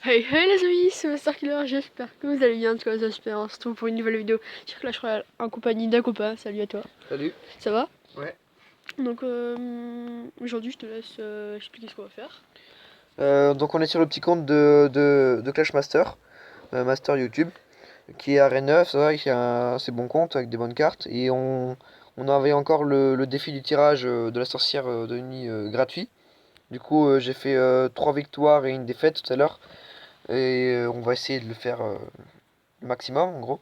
Hey hey les amis, c'est Master Killer, j'espère que vous allez bien, en tout cas j'espère, on se retrouve pour une nouvelle vidéo sur Clash Royale en compagnie d'un copain, salut à toi. Salut. Ça va? Ouais. Donc aujourd'hui je te laisse expliquer ce qu'on va faire. Donc on est sur le petit compte de Clash Master, Master YouTube, qui est Arène 9, ça va, qui a un assez bon compte avec des bonnes cartes. Et on avait encore le défi du tirage de la sorcière de nuit gratuit. Du coup j'ai fait 3 victoires et une défaite tout à l'heure. Et on va essayer de le faire le maximum en gros.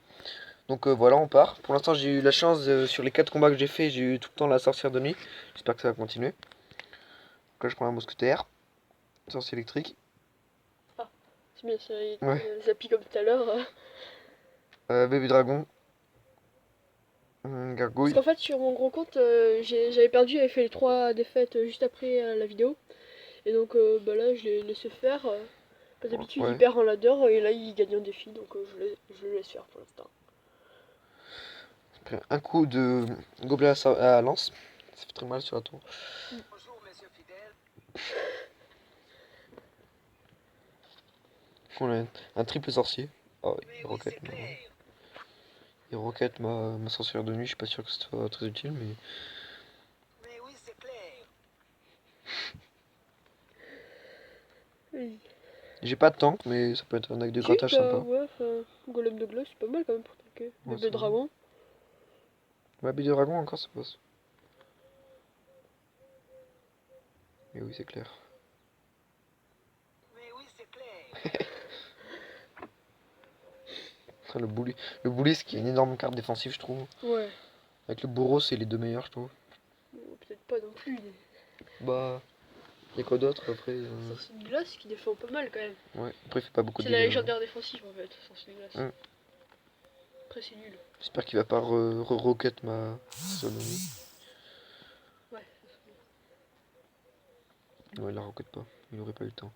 Donc voilà, on part. Pour l'instant j'ai eu la chance, sur les 4 combats que j'ai fait, j'ai eu tout le temps la sorcière de nuit. J'espère que ça va continuer. Donc là je prends un mousquetaire, sorcier électrique. Ah, c'est bien, ça Ouais. zappi comme tout à l'heure. Baby dragon. Parce Gargouille. qu'en fait sur mon gros compte, j'avais perdu, j'avais fait les 3 défaites juste après la vidéo. Et donc bah là je l'ai laissé faire. Pas d'habitude il Ouais. perd en ladder et là il gagne un défi, donc je le laisse faire pour l'instant. J'ai pris un coup de gobelet à lance. Ça fait très mal sur la tour. On a un triple sorcier. Oh, il roquette ma sorcière de nuit. Je suis pas sûr que ce soit très utile, mais. Oui. J'ai pas de tank, mais ça peut être un acte de Si, grattage bah sympa. ouais, enfin, golem de glace, c'est pas mal quand même pour tanker. Ouais, Bébé ça va. dragon. Ouais, baby dragon encore, ça passe. Mais oui, c'est clair. Putain, le bully, ce qui est une énorme carte défensive, je trouve. Ouais. Avec le bourreau, c'est les deux meilleurs, je trouve. Bon, peut-être pas non plus. Bah, y a quoi d'autre après C'est une glace qui défend pas mal quand même. Ouais, après, il fait pas beaucoup de C'est la dégâts. légendaire défensive en fait, c'est une glace. Hum. Après c'est nul. J'espère qu'il va pas roquette ma sonomie. Ouais. Non, il la roquette pas. Il aurait pas eu le temps.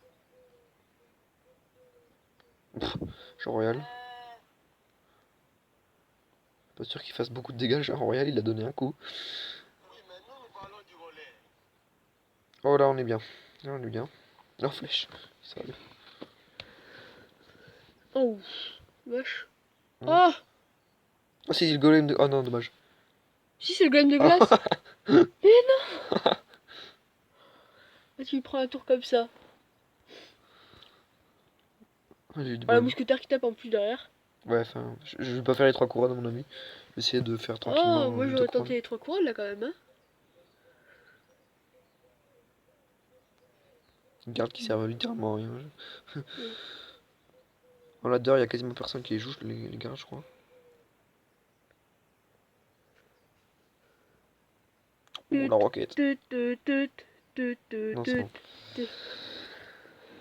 Jean Royal. Pas sûr qu'il fasse beaucoup de dégâts. Jean Royal, il a donné un coup. Oh là, on est bien. Là, on est bien. Non, flèche. Ça va aller. Oh, vache. Hum. Oh, Oh, c'est le golem de. Oh non, dommage. si c'est le golem de glace. Mais non. Ah, tu lui prends un tour comme ça. Oh, j'ai eu du Oh, la bol. mousquetaire qui tape en plus derrière. Ouais, enfin, je vais pas faire les 3 couronnes à mon avis. Je vais essayer de faire Oh, tranquillement moi les 2 j'aurais couronnes. tenté les 3 couronnes là quand même, hein. Une carte qui servent littéralement à rien. Oui. En ladder, il y a quasiment personne qui les joue, les gars, je crois. Oh, la roquette. Non, c'est bon.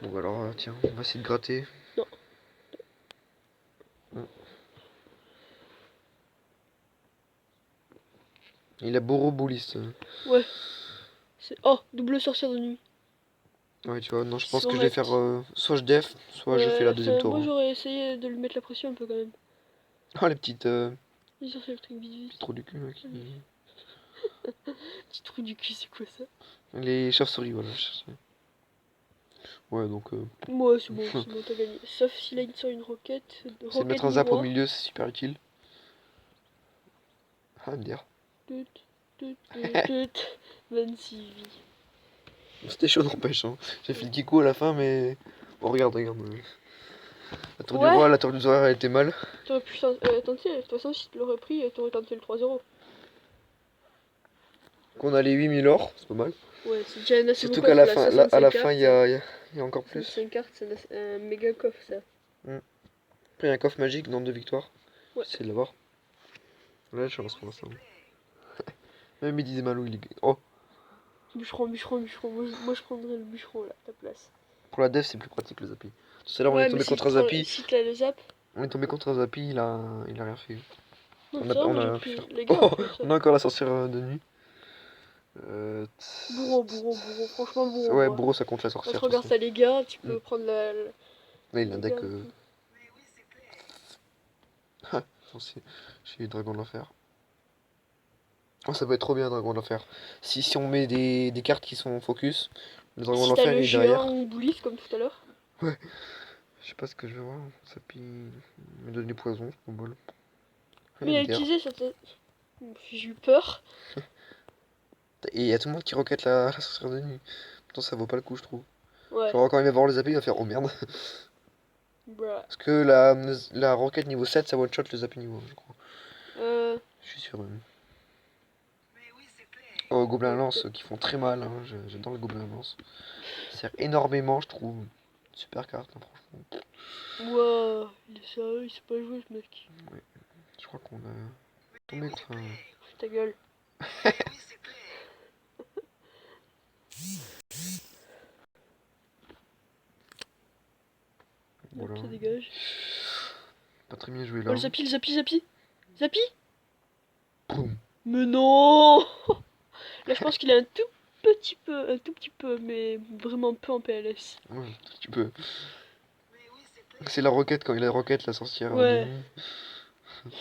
Bon, alors, tiens, on va essayer de gratter. Non. Hum. Il a Boro Boulis. Ouais. Oh, double sorcière de nuit. Ouais, tu vois, non, je C'est pense que je vais correct. faire soit je def, soit je fais Ouais, la deuxième enfin, tour. moi Hein. j'aurais essayé de lui mettre la pression un peu quand même. Oh, les petites. Les sorcières électriques vite Petits vite. trous du cul, là, qui. Petit trou du cul, c'est quoi ça? Les chauves-souris, voilà. Ouais, donc. Moi, c'est bon, t'as gagné. Sauf s'il a une sur une roquette. C'est de mettre Roquette un zap au miroir. milieu, c'est super utile. Ah, MDR. Tut, tut, tut, tut. 26 vies. C'était chaud, n'empêche. Hein. J'ai fait le petit coup à la fin, mais. Oh, regarde, regarde. La tour du Ouais, roi, la tour du roi, elle était mal. t'aurais pu tenter. De toute façon, si tu l'aurais pris, t'aurais tenté le 3-0. Donc, on a les 8000 or, c'est pas mal. Ouais, c'est déjà un assez beau Surtout qu'à coffre la là, fin, là, à 65 la fin, cartes. il y a encore plus. 65 cartes, c'est un méga coffre ça. Hmm. Après, il y a un coffre magique, nombre de victoires. Ouais. J'essaie de l'avoir. Là, je pense pour l'instant. Même il disait Malou, il est. Oh, Bûcheron, bûcheron, bûcheron. Moi, je prendrais le bûcheron là, à ta place. pour la def, c'est plus pratique le Zappy. Tout à l'heure, on est Ouais, mais tombé si contre un Zappy. si t'as le zap. On est tombé contre un Zappy, il a rien fait. Non, ça va, On moi a j'ai rien pu pris faire. les gars en Oh, plus. on a encore la sorcière de nuit. Bourreau, bourreau, bourreau. Franchement, bourreau, Ouais, moi. bourreau, ça compte la Quand je sorcière, de toute regarde façon. ça, les gars, tu Hmm. peux prendre Là, il a un les deck. gars et tout. J'ai eu Dragon de l'Enfer. Oh, ça peut être trop bien, Dragon de l'Enfer. Si on met des cartes qui sont focus, le Dragon de Si t'as l'Enfer le il est géant derrière. ou Boulis comme tout à l'heure. Ouais, Je sais pas ce que je vais voir. Ça me donne des poisons, c'est pas bol. Mais il a utilisé cette... J'ai eu peur. Et il y a tout le monde qui roquette la sorcière de nuit. Pourtant, ça vaut pas le coup, je trouve. Ouais. Genre, quand il va voir les zappés, il va faire oh merde. Bruh. Parce que la roquette niveau 7, ça one-shot le zappé niveau 1, je crois. Je suis sûr. Oh, gobelins lance qui font très mal. Hein. J'adore les gobelins lance. Ça sert énormément, je trouve. Super carte, hein, franchement. Wow, il est sérieux, il sait pas jouer ce mec. Ouais. Je crois qu'on a tombé contre un. Ta gueule. Voilà. Hop, ça dégage. Pas très bien joué Oh, là. le zappy, le zappy, zappy. Zappy. Boum. Mais non. Là, je pense qu'il est un tout petit peu, mais vraiment peu en PLS. Ouais, tu peux. C'est la roquette quand il a la roquette, la sorcière de Ouais. nuit.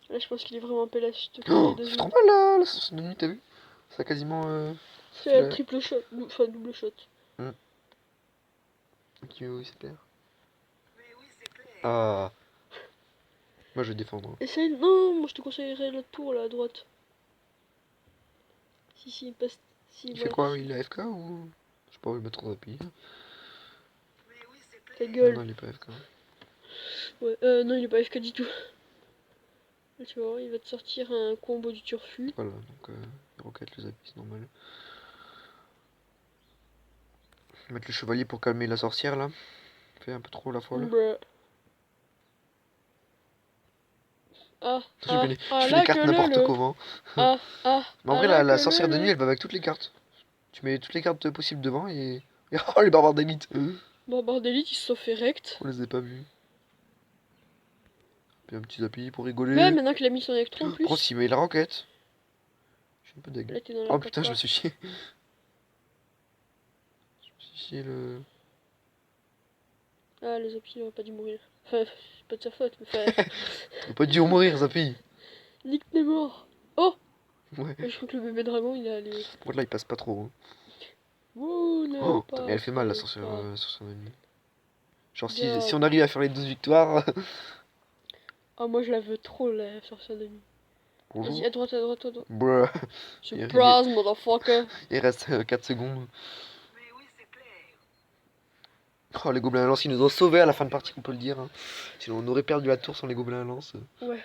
Là, je pense qu'il est vraiment en PLS. Je te Oh, conseille de c'est jouer. trop mal là, la sorcière de nuit, t'as vu? Ça a quasiment. C'est fait un la- triple shot, enfin double shot. Qui veut aussi plaire. Ah, moi je vais défendre. Essaye. Non, moi je te conseillerais l'autre tour là à droite. Si, passe. Si, Il fait voilà. quoi? Il est AFK ou. Je sais pas, il met trop d'API. Ta Non, gueule. il est pas AFK. Ouais, non, il est pas FK du tout. Là, tu vas voir, il va te sortir un combo du turfu. Voilà, donc les roquettes, les appuis, c'est normal. Mettre le chevalier pour calmer la sorcière là. Fait un peu trop la folle. Bruh. Ah, Je fais les là que cartes n'importe le. comment. Ah, Mais en vrai, là que la sorcière de nuit, elle va avec toutes les cartes. Tu mets toutes les cartes possibles devant et. Oh, les barbares d'élite! Bon, d'élite, ils se sont fait rect. On les a pas vus. Puis un petit appui pour Ouais, rigoler. maintenant qu'il a mis son électron en Par contre, plus. s'il met la roquette. Je suis un peu deg. Là, t'es dans la Oh putain, je me cata. suis chié. Je me suis chié le. Ah, les appuis, il aurait pas dû mourir. Enfin, c'est pas de sa faute, mais enfin. Faut pas dû mourir, Zappy! Nick n'est mort. Oh! Ouais. Je crois que le bébé dragon, il a allé. Bon, là, il passe pas trop. Hein. Wouh, ne Oh, putain, mais elle passe fait mal la pas. sorcière de nuit. Genre, si Garde. on arrive à faire les 12 victoires. Ah, moi je la veux trop, la sorcière de nuit. Vas-y, Bonjour. à droite, à droite, à droite. Bruh. Surprise, motherfucker. Il reste 4 secondes. Oh, les gobelins à lance, ils nous ont sauvés à la fin de partie, on peut le dire. Hein. Sinon, on aurait perdu la tour sans les gobelins à lance. Ouais.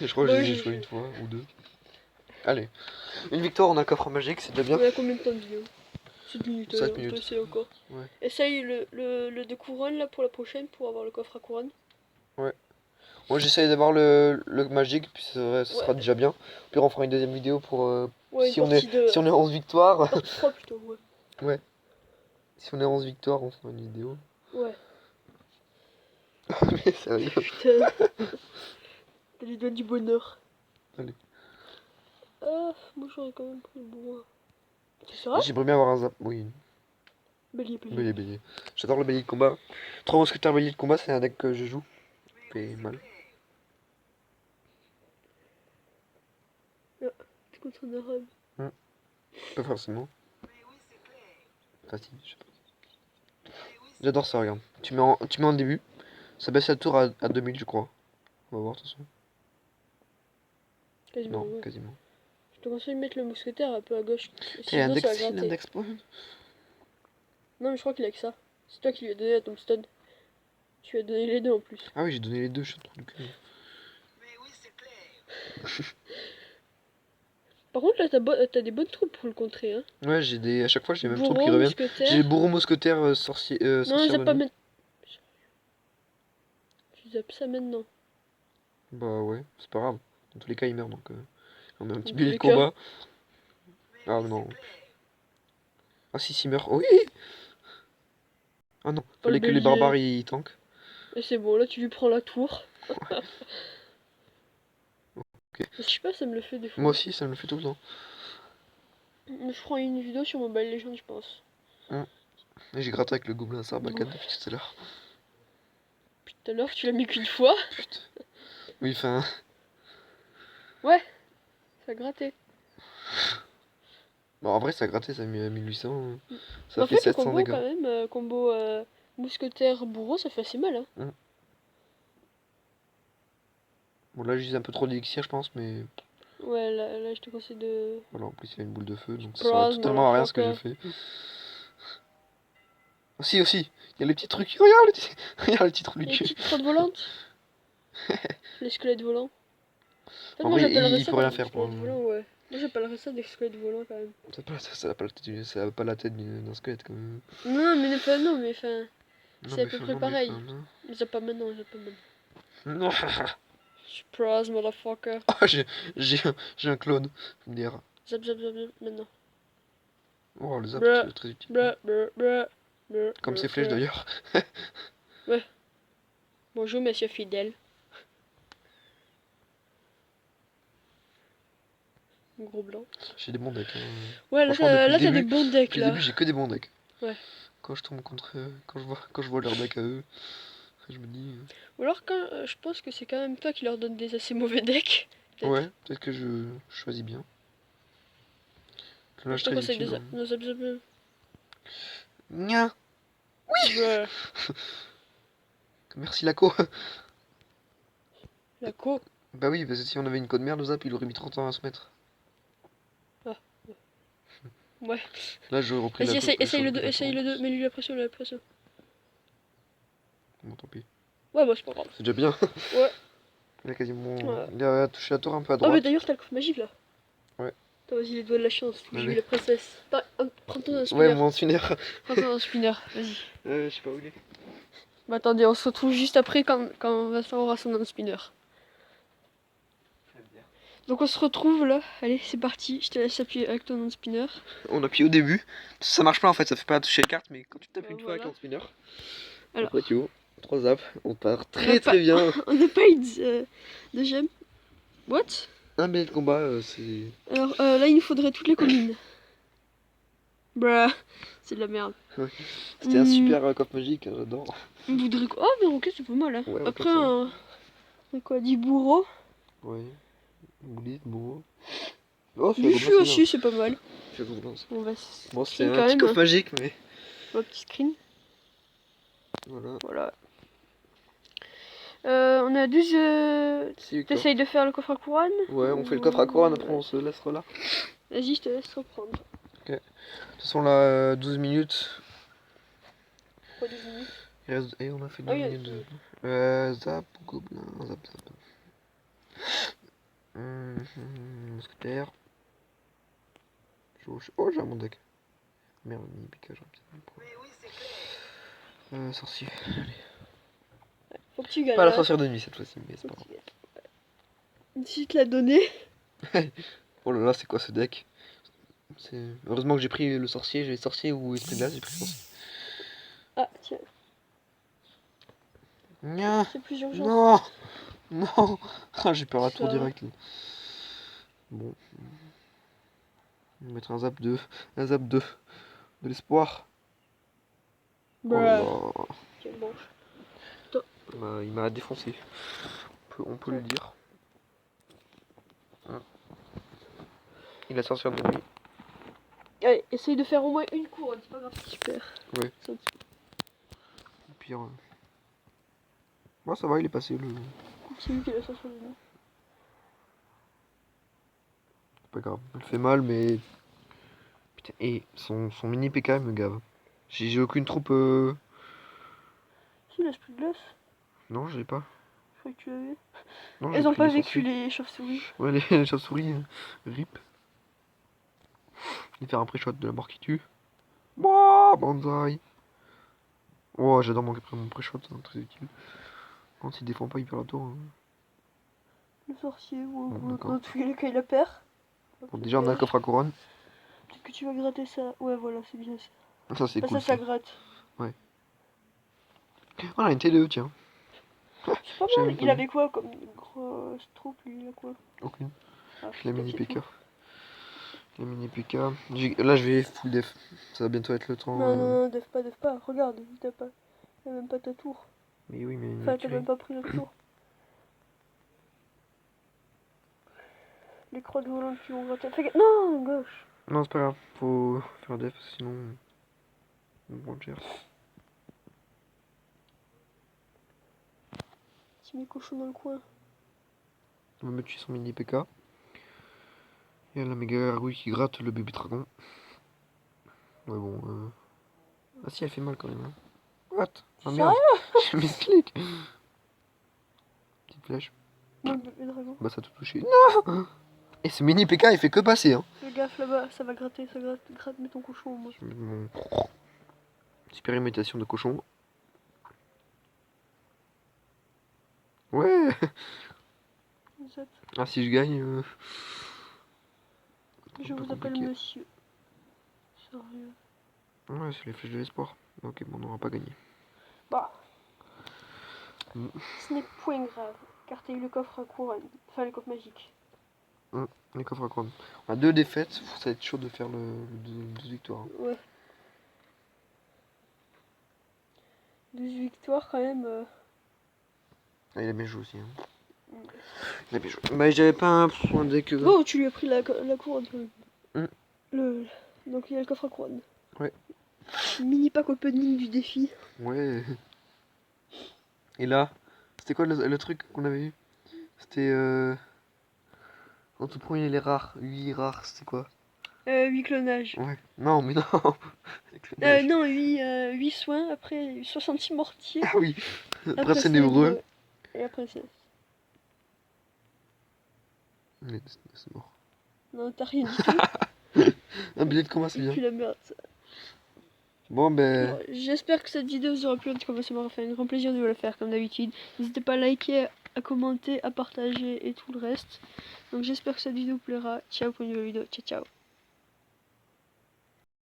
Et je crois que Bah, je les ai joués une fois ou deux. Allez. Une victoire, on a un coffre magique, c'est déjà bien. On a combien de temps de vidéo? 7 minutes, 7 on peut minutes. essayer encore. Ouais. Essaye le de couronne là pour la prochaine pour avoir le coffre à couronne. Ouais. Moi, j'essaye d'avoir le magique, puis ça sera Ouais. déjà bien. Puis on fera une deuxième vidéo pour. Ouais, une Si on est, partie de. si on est 11 victoires. Partie 3 plutôt, ouais. Ouais. Si on est 11 victoires, on fera une vidéo. Ouais. Mais sérieux. Putain. T'as les doigts du bonheur. Allez. Ah, moi j'aurais quand même pris le bourrin. C'est ça? J'aimerais bien avoir un zap. Oui, Bélier. bélier. J'adore le bélier de combat. 3 mousquetaires bélier de combat, c'est un deck que je joue. Fait mal. Ah, t'es contre un arabe. Pas forcément. Facile, je sais pas. J'adore ça, regarde. Tu mets en début. Ça baisse la tour à 2000, je crois. On va voir, de toute façon. Quasiment, Non, ouais. quasiment. Je te conseille de mettre le mousquetaire un peu à gauche. Il y a un Sinon, deck ça va style, un gratter. deck spawn. Non, mais je crois qu'il a que ça. C'est toi qui lui as donné à Tombstone. Tu lui as donné les deux en plus. Ah oui, j'ai donné les deux, je suis trop du cul. Par contre, là, t'as des bonnes troupes pour le contrer. Hein. Ouais, j'ai des. À chaque fois, j'ai les mêmes troupes Bourreau, qui reviennent. mousquetaire. J'ai bourreau, mousquetaire, sorcier. Non, Sorcière ils de pas nuit. mettre. Tu zappes ça maintenant. Bah ouais, c'est pas grave. Dans tous les cas, il meurt donc. On met un petit Dans billet de tous les cas. combat. Ah non. Ah si, s'il meurt. Oui! Ah non, Oh, le fallait que les bélier. barbares ils tankent. Et c'est bon, là, tu lui prends la tour. Ok. Je sais pas, ça me le fait des fois. Moi aussi, ça me le fait tout le temps. Je ferai une vidéo sur Mobile Legends, je pense. Et j'ai gratté avec le gobelin sarbacane depuis tout à l'heure. Puis tout à l'heure, tu l'as mis qu'une fois. Putain. Oui, enfin. Ouais, ça a gratté. Bon, en vrai, ça a gratté, ça a mis à 1800. Ça En fait fait, le 700 combo, dégâts. quand même, combo Mousquetaire bourreau, ça fait assez mal, hein. Bon, là, j'utilise un peu trop d'élixir, je pense, mais Ouais, là, je te conseille de... voilà, en plus, il y a une boule de feu, donc ça sert Surprise, totalement à rien ce que j'ai motherfucker. fait. Aussi, il y a les petits trucs. Regarde les petits, regarde les petits trous du Les cul. petites crottes volantes. Les squelettes volants. En fait, En moi, vrai, j'appellerais il ça peut rien des faire pour squelettes volants, ouais. Moi, j'appellerais ça des squelettes volants, quand même. ça a pas la tête, ça a pas la tête d'un squelette, quand même. Non, mais enfin... Non, C'est à mais peu enfin, près non, mais pareil. enfin, non. Mais ça pas maintenant, ça pas maintenant. Non. Surprise, motherfucker. Oh, j'ai un clone, je me dire. Zap, zap, zap, zap, maintenant. Oh, le zap, Bruh, très utile. bruh, bruh, bruh, bruh, Comme bruh, ses flèches, bruh. d'ailleurs. Ouais. Bonjour, monsieur fidèle. Gros blanc. J'ai des bons decks. Hein. Ouais, Franchement, depuis le là t'as des début, bons decks, depuis le là. début, j'ai que des bons decks. Ouais. Quand je tombe contre quand je vois leur deck à eux, je me dis. Ou alors, quand, je pense que c'est quand même toi qui leur donne des assez mauvais decks. Peut-être. Ouais, peut-être que je choisis bien. Là, Je je te très conseille utile. de zap, Hein. de zap, zap, zap. Nya. Bruh. Merci Laco. La co. Bah oui, parce que si on avait une code merde, le zap, il aurait mis 30 ans à se mettre. Ah. Ouais. Là, j'aurais repris Vas-y, la essaye le 2, la essaye le 2. Mets-lui la pression, Bon, tant pis. Ouais, bah c'est pas grave. C'est déjà bien. Ouais. Il a quasiment. Ouais. Il a touché la tour un peu à Oh, mais droite. d'ailleurs, t'as le coffre magique là. Ouais. Attends, vas-y, les doigts de la chance. J'ai Allez. eu la princesse. Prends-toi un Ouais, spinner. mon spinner. Prends-toi un spinner, vas-y. Je sais pas où il est. Bah attendez, on se retrouve juste après quand Vincent aura son spinner. Donc on se retrouve là. Allez, c'est parti. Je te laisse appuyer avec ton spinner. On appuie au début. Ça marche pas en fait, ça fait pas toucher les cartes, mais quand tu tapes une fois avec Voilà. un spinner, Alors. après tu vois, 3 zaps, on part On a très bien. On n'a pas eu de gemme. What? Un bel combat, c'est. Alors là, il nous faudrait toutes les communes. Bruh. C'est de la merde. C'était un super coffre magique, hein, j'adore. On voudrait quoi? Oh, mais ok, c'est pas mal. Hein. Ouais, Après, ok, un quoi? 10 bourreaux. Ouais. Boulite, bon. Oh, c'est la Du gobelin, fût c'est aussi, bien. c'est pas mal. C'est la gobelin, ça. On va Bon, c'est screen un quand petit même. coffre magique, mais. Un petit screen. Voilà. Voilà. On a 12. C'est Victor. T'essayes de faire le coffre à couronne? Ouais, on fait le coffre à couronne, après on se laissera là. Vas-y, je te laisse reprendre. De toute façon, là, 12 minutes. Pourquoi 12 minutes? Et on a fait Ah 12 oui, minutes zap, gobelin, zap, zap. Mousquetaire. Oh, j'ai un bon deck. Merde, mini piquage, sorcier. Faut que tu gagnes. Pas la Hein. sorcière de nuit cette fois-ci, mais c'est pas grave. Si je te l'ai donné. Oh là là, c'est quoi ce deck? Heureusement que j'ai pris le sorcier, j'ai sorcier ou esprit de glace, j'ai pris le sorcier. Ah, tiens. Nya. C'est plus urgent. Non. Non. Ah, j'ai peur à tour Ça. direct. Là. Bon. On va mettre un zap 2. Un zap 2. De l'espoir. Oh là Bruh. là. Quelle manche. Il m'a défoncé. On peut le dire. Il a sorti de nuit. Allez, essaye de faire au moins une couronne, c'est pas grave si tu perds. Ouais. Au pire. Moi ça va, il est passé le. C'est lui qui l'a sorti de nous. C'est pas grave. Il fait mal, mais. Putain, et son mini PK me gave. J'ai aucune troupe. Si, l'esprit de glace. Non, j'ai pas. Je croyais que tu l'avais. Non, Elles j'ai ont pris pas les vécu sorciers. les chauves-souris. Ouais, les chauves-souris. Rip. Il fait un pré-shot de la mort qui tue. Wouah, Banzai. Oh, j'adore mon pré-shot, c'est très utile. Quand il défend pas, il perd la tour. Hein. Le sorcier, ou Bon, d'accord. dans tous les cas, il a perd. Bon, déjà, on a le coffre à couronne. Peut-être que tu vas gratter ça. Ouais, voilà, c'est bien ça. Ça, c'est Bah, cool. ça gratte. Ouais. Oh, on a une T2, tiens. C'est pas J'avais mal. pas Il vu. avait quoi comme grosse troupe, lui, il a quoi? Aucune. Ah, La mini c'est PK. tout. La mini PK. Là, je vais full def. Ça va bientôt être le temps. Non, non, non, def pas. Regarde, t'as même pas ta tour. Mais oui, mais. Enfin, t'as même pas pris notre tour. Les crottes volantes qui vont gratter. Fais gaffe. Non, gauche. Non, c'est pas grave. Faut faire def, sinon. On prend cher. Petit mes cochons dans le coin. On va mettre tuer son mini PK. Il y a la méga gargouille qui gratte le bébé dragon. Ouais bon, ah si, elle fait mal quand même. Hein. What? Oh merde, j'ai mis ce clic. Petite flèche. Non, le bébé dragon. Bah ça a tout touché. Non. Et ce mini PK il fait que passer hein. Fais gaffe là-bas, ça va gratter, ça gratte, mets ton cochon moi. Je vais mettre mon super imitation de cochon. Ouais. Ah si je gagne. Je vous appelle monsieur. Sérieux. Ouais, c'est les flèches de l'espoir. Ok, bon, on n'aura pas gagné. Bah. Ce n'est point grave, car t'as eu le coffre à couronne. Enfin, le coffre magique. Les coffres à couronne. On a 2 défaites, ça va être chaud de faire le 12 victoires. Ouais. 12 victoires quand même. Ah, il a bien joué aussi. Hein. Il a bien joué. Bah, j'avais pas un point deck. Oh, tu lui as pris la couronne quand même. Mm. Donc il y a le coffre à couronne. Ouais. Mini pack opening du défi. Ouais. Et là, c'était quoi le truc qu'on avait eu? C'était. En tout premier, les rares. 8 rares, c'était quoi? 8 clonages. Ouais. Non, mais non. Non, 8 soins, après 66 mortiers. Ah oui. Après, c'est c'est névreux. Et après, c'est. C'est mort. Non, t'as rien du tout. Un billet de combat, c'est Et bien. puis la merde. Bon, ben. Bon, j'espère que cette vidéo vous aura plu. En tout cas, ça m'aura fait un grand plaisir de vous la faire, comme d'habitude. N'hésitez pas à liker, à commenter, à partager et tout le reste. Donc, j'espère que cette vidéo vous plaira. Ciao pour une nouvelle vidéo. Ciao, ciao.